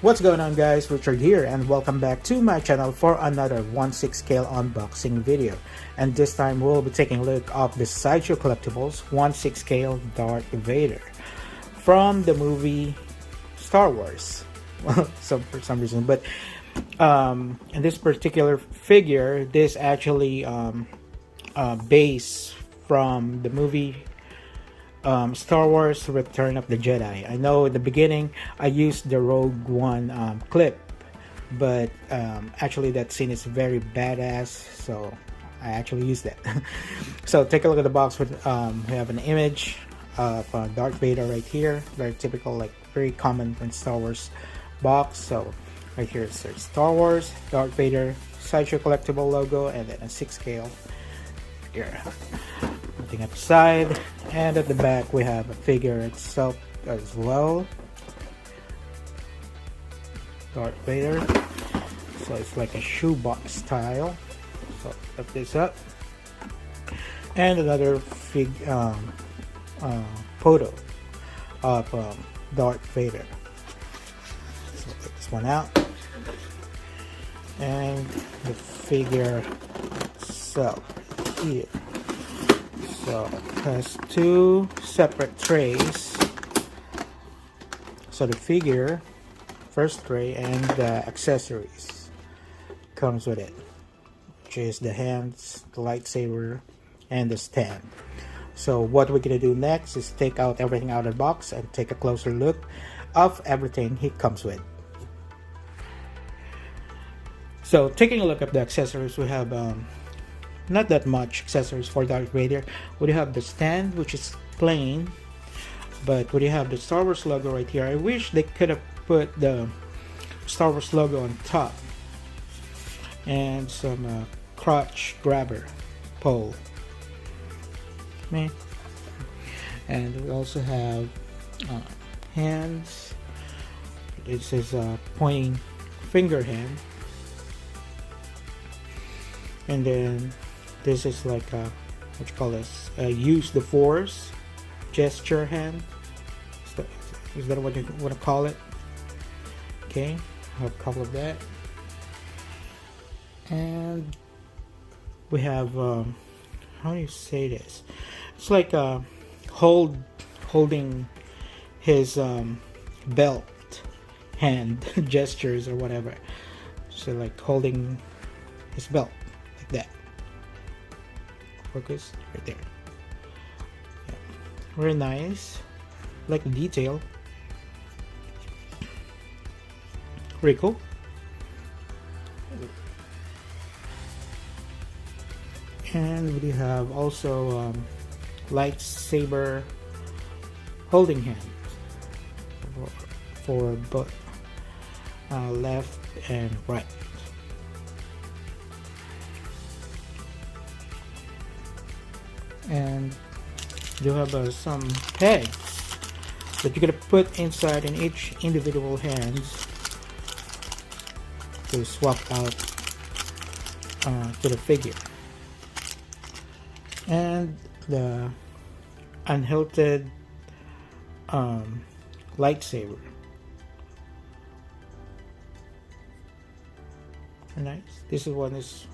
What's going on, guys? Richard here, and welcome back to my channel for another 1/6 scale unboxing video. And this time we'll be taking a look at the Sideshow Collectibles 1/6 scale Darth Vader from the movie Star Wars. Well, for some reason, but in this particular figure, this actually based from the movie Star Wars Return of the Jedi. I know in the beginning I used the Rogue One clip, but actually that scene is very badass, so I actually used that. So take a look at the box. With we have an image of Darth Vader right here, very typical, like very common in Star Wars box. So right here it says Star Wars, Darth Vader, Sideshow Collectible logo, and then a 6 scale here. Nothing at the side, and at the back we have a figure itself as well, Darth Vader. So it's like a shoebox style. So lift this up, and another photo of Darth Vader. So take this one out, and the figure itself here. So it has two separate trays. So the figure, first tray, and the accessories comes with it, which is the hands, the lightsaber, and the stand. So what we're gonna do next is take out everything out of the box and take a closer look of everything he comes with. So taking a look at the accessories, we have not that much accessories for Darth Vader. We do have the stand, which is plain, but we do have the Star Wars logo right here. I wish they could have put the Star Wars logo on top, and some crotch grabber pole. And we also have hands. This is a pointing finger hand, and then this is like a, what you call this, use the force gesture hand. Is that what you want to call it? Okay, I have a couple of that. And we have how do you say this? It's like holding his belt hand gestures or whatever. So like holding his belt like that. Focus right there. Yeah. Very nice. Like the detail. Very cool. And we have also lightsaber holding hand for both left and right. And you have some pegs that you're gonna put inside in each individual hands to swap out to the figure. And the unhilted lightsaber. Nice. This is one it's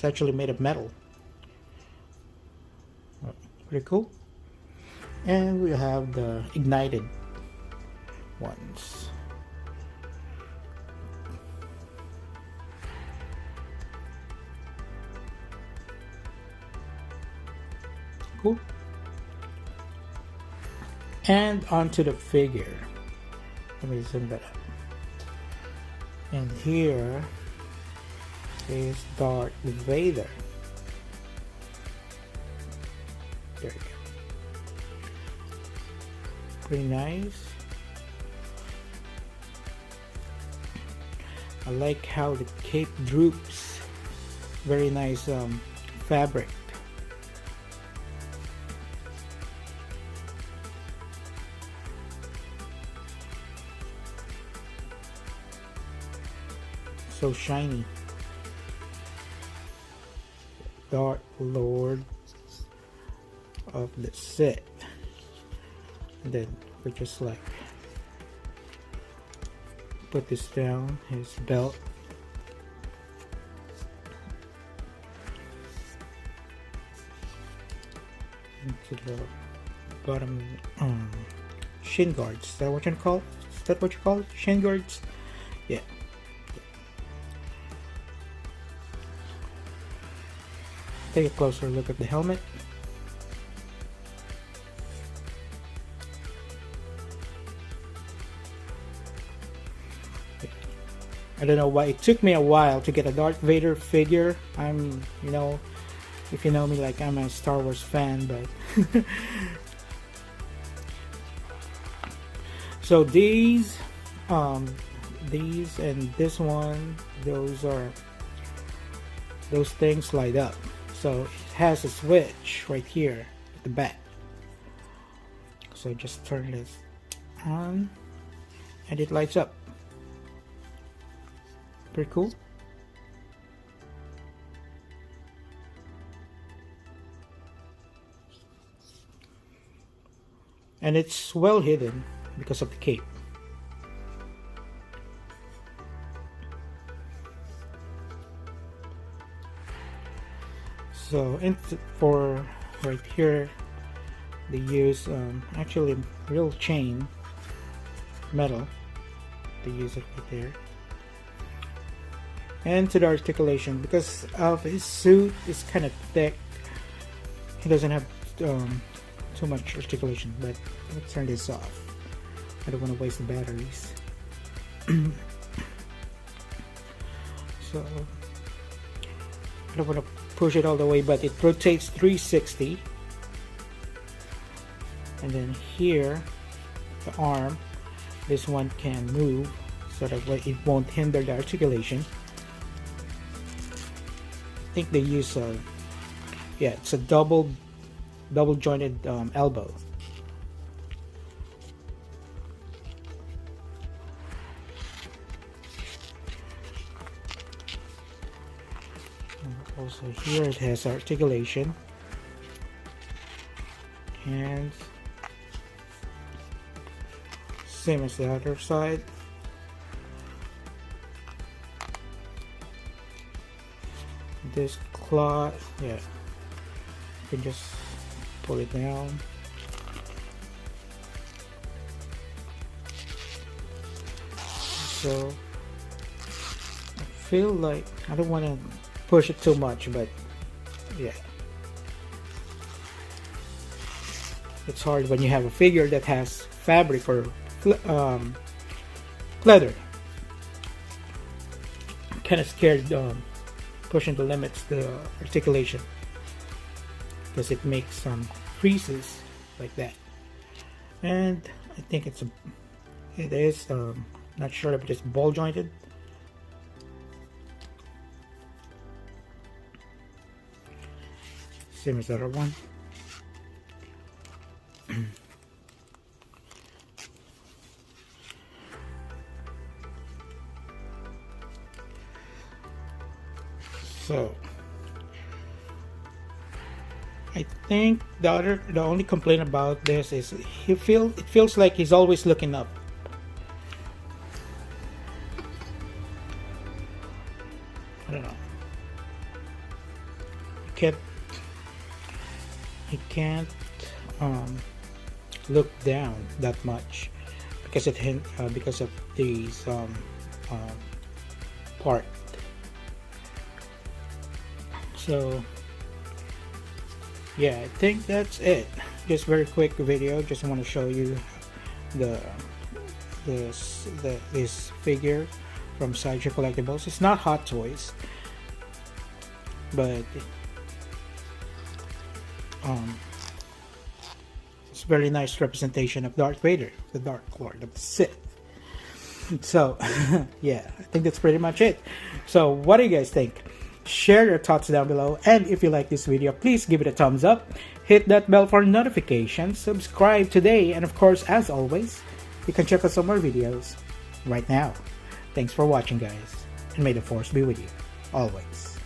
actually made of metal. Pretty cool. And we have the ignited ones. Cool. And onto the figure. Let me zoom that up. And here is Darth Vader. There you go. Pretty nice. I like how the cape droops. Very nice fabric. So shiny. Dark Lord of the Sith. And then we just like put this down, his belt. Into the bottom shin guards. Is that what you call? Is that what you call it? Shin guards? Yeah. Take a closer look at the helmet. I don't know why it took me a while to get a Darth Vader figure. I'm, you know, if you know me, like, I'm a Star Wars fan, but so these and this one, those things light up. So it has a switch right here at the back. So just turn this on and it lights up. Pretty cool. And it's well hidden because of the cape. So for right here, they use actually real chain metal. They use it right there. And to the articulation, because of his suit is kind of thick, he doesn't have too much articulation. But let's turn this off. I don't want to waste the batteries. So I don't want to push it all the way, but it rotates 360. And then here, the arm, this one can move so that it won't hinder the articulation. I think they use yeah, it's a double jointed elbow. And also here it has articulation, and same as the other side. This cloth, yeah, you can just pull it down. So I feel like I don't want to push it too much, but yeah, it's hard when you have a figure that has fabric or leather. I'm kind of scared pushing the limits, the articulation, because it makes some creases like that. And I think it is not sure if it's ball jointed. Same as the other one. So I think the only complaint about this is it feels like he's always looking up. I don't know. He can't look down that much because of these part. So yeah, I think that's it. Just very quick video. Just want to show you this figure from Sideshow Collectibles. It's not Hot Toys, but it's a very nice representation of Darth Vader, the Dark Lord of the Sith. So yeah, I think that's pretty much it. So what do you guys think? Share your thoughts down below, and if you like this video, please give it a thumbs up, hit that bell for notifications, subscribe today, and of course, as always, you can check out some more videos right now. Thanks for watching, guys, and may the force be with you always.